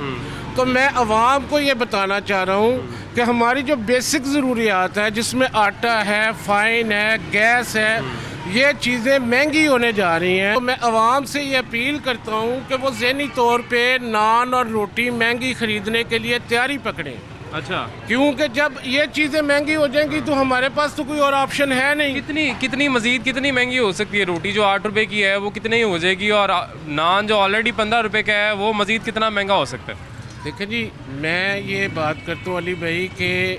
तो मैं आवाम को ये बताना चाह रहा हूँ कि हमारी जो बेसिक ज़रूरियात है, जिसमें आटा है, फ़ाइन है, गैस है, ये चीज़ें महंगी होने जा रही हैं। तो मैं आवाम से ये अपील करता हूँ कि वो ज़हनी तौर पे नान और रोटी महंगी ख़रीदने के लिए तैयारी पकड़ें। अच्छा, क्योंकि जब ये चीज़ें महंगी हो जाएंगी तो हमारे पास तो कोई और ऑप्शन है नहीं। कितनी मज़ीद कितनी महंगी हो सकती है? रोटी जो 8 रुपए की है वो कितनी हो जाएगी, और नान जो ऑलरेडी 15 रुपए का है वो मज़ीद कितना महंगा हो सकता है? देखिए जी, मैं ये बात करता हूँ अली भाई कि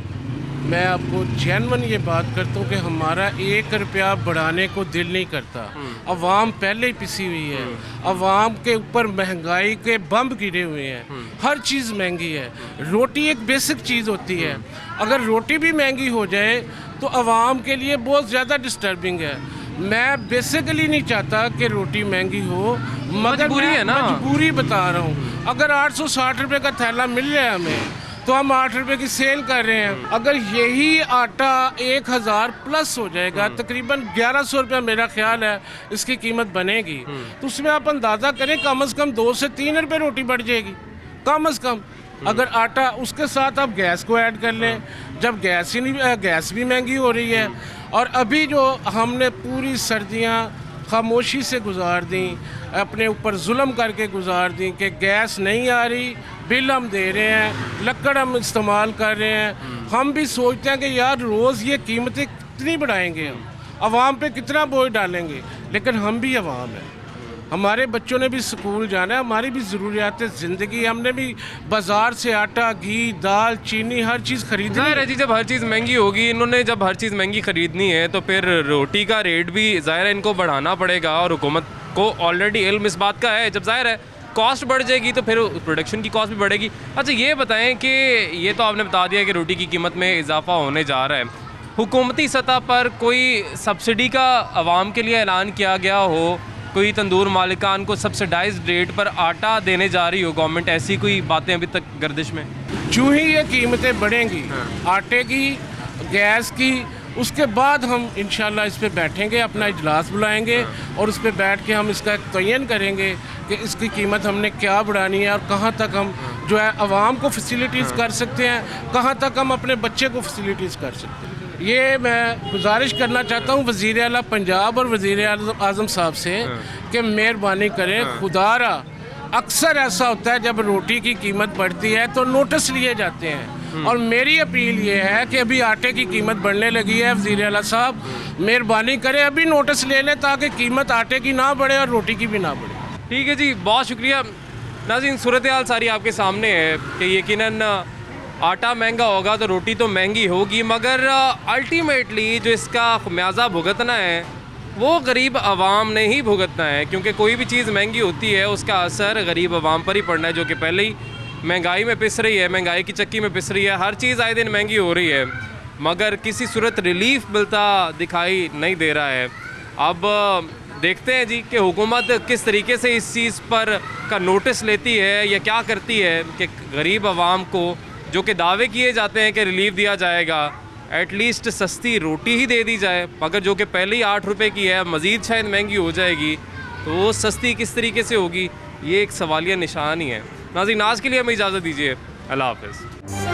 मैं आपको जेन्युइन ये बात करता हूँ कि हमारा 1 रुपया बढ़ाने को दिल नहीं करता। अवाम पहले ही पिसी हुई है, अवाम के ऊपर महंगाई के बम गिरे हुए हैं, हर चीज़ महंगी है। रोटी एक बेसिक चीज़ होती है, अगर रोटी भी महंगी हो जाए तो अवाम के लिए बहुत ज़्यादा डिस्टर्बिंग है। मैं बेसिकली नहीं चाहता कि रोटी महंगी हो, मगर मजबूरी है ना, मजबूरी बता रहा हूँ। अगर 860 रुपये का थैला मिल रहा है हमें तो हम 8 रुपये की सेल कर रहे हैं। अगर यही आटा 1000 प्लस हो जाएगा, तकरीबन 1100 रुपया मेरा ख्याल है इसकी कीमत बनेगी, तो उसमें आप अंदाज़ा करें कम से कम 2 से 3 रुपये रोटी बढ़ जाएगी कम से कम। अगर आटा, उसके साथ आप गैस को ऐड कर लें, जब गैस भी महंगी हो रही है। और अभी जो हमने पूरी सर्दियाँ खामोशी से गुजार दी, अपने ऊपर जुल्म करके गुजार दी कि गैस नहीं आ रही, बिल हम दे रहे हैं, लकड़ हम इस्तेमाल कर रहे हैं। हम भी सोचते हैं कि यार रोज़ ये कीमतें कितनी बढ़ाएंगे, हम आवाम पे कितना बोझ डालेंगे, लेकिन हम भी आवाम हैं, हमारे बच्चों ने भी स्कूल जाना है, हमारी भी ज़रूरियात ज़िंदगी, हमने भी बाज़ार से आटा, घी, दाल, चीनी, हर चीज़ खरीदनी है जी। जब हर चीज़ महंगी होगी, इन्होंने जब हर चीज़ महंगी ख़रीदनी है तो फिर रोटी का रेट भी ज़ाहिर है इनको बढ़ाना पड़ेगा, और हुकूमत को ऑलरेडी इल्म इस बात का है। जब ज़ाहिर है कॉस्ट बढ़ जाएगी तो फिर प्रोडक्शन की कॉस्ट भी बढ़ेगी। अच्छा, ये बताएं कि ये तो आपने बता दिया कि रोटी की कीमत में इजाफा होने जा रहा है, हुकूमती सतह पर कोई सब्सिडी का आवाम के लिए ऐलान किया गया हो, कोई तंदूर मालिकान को सब्सिडाइज्ड रेट पर आटा देने जा रही हो गवर्नमेंट, ऐसी कोई बातें अभी तक गर्दिश में? जो ही ये कीमतें बढ़ेंगी आटे की, गैस की, उसके बाद हम इंशाल्लाह इस पे बैठेंगे, अपना इजलास बुलाएंगे और उस पे बैठ के हम इसका तयन करेंगे कि इसकी कीमत हमने क्या बढ़ानी है और कहाँ तक हम जो है आवाम को फैसिलिटीज़ कर सकते हैं, कहाँ तक हम अपने बच्चे को फैसिलिटीज़ कर सकते हैं। ये मैं गुजारिश करना चाहता हूँ वज़ीर आला पंजाब और वज़ीर आज़म साहब से कि मेहरबानी करें, खुदारा अक्सर ऐसा होता है जब रोटी की कीमत बढ़ती है तो नोटिस लिए जाते हैं, और मेरी अपील ये है कि अभी आटे की कीमत बढ़ने लगी है, वज़ीर आला साहब मेहरबानी करें अभी नोटिस ले लें ताकि कीमत आटे की ना बढ़े और रोटी की भी ना बढ़े। ठीक है जी, बहुत शुक्रिया। नाज़रीन, सूरत हाल सारी आपके सामने है कि यकीनन आटा महंगा होगा तो रोटी तो महंगी होगी, मगर अल्टीमेटली जो इसका खमियाजा भुगतना है वो गरीब आवाम ने ही भुगतना है, क्योंकि कोई भी चीज़ महंगी होती है उसका असर गरीब आवाम पर ही पड़ना है, जो कि पहले ही महंगाई में पिस रही है, महंगाई की चक्की में पिस रही है, हर चीज़ आए दिन महंगी हो रही है, मगर किसी सूरत रिलीफ मिलता दिखाई नहीं दे रहा है। अब देखते हैं जी कि हुकूमत किस तरीके से इस चीज़ पर का नोटिस लेती है या क्या करती है कि गरीब आवाम को जो कि दावे किए जाते हैं कि रिलीफ दिया जाएगा, एटलीस्ट सस्ती रोटी ही दे दी जाए, मगर जो कि पहले ही 8 रुपये की है, मज़ीद शायद महंगी हो जाएगी, तो वो सस्ती किस तरीके से होगी, ये एक सवालिया निशान ही है। नाज़रीन, आज के लिए हमें इजाज़त दीजिए, अल्लाह हाफ़िज़।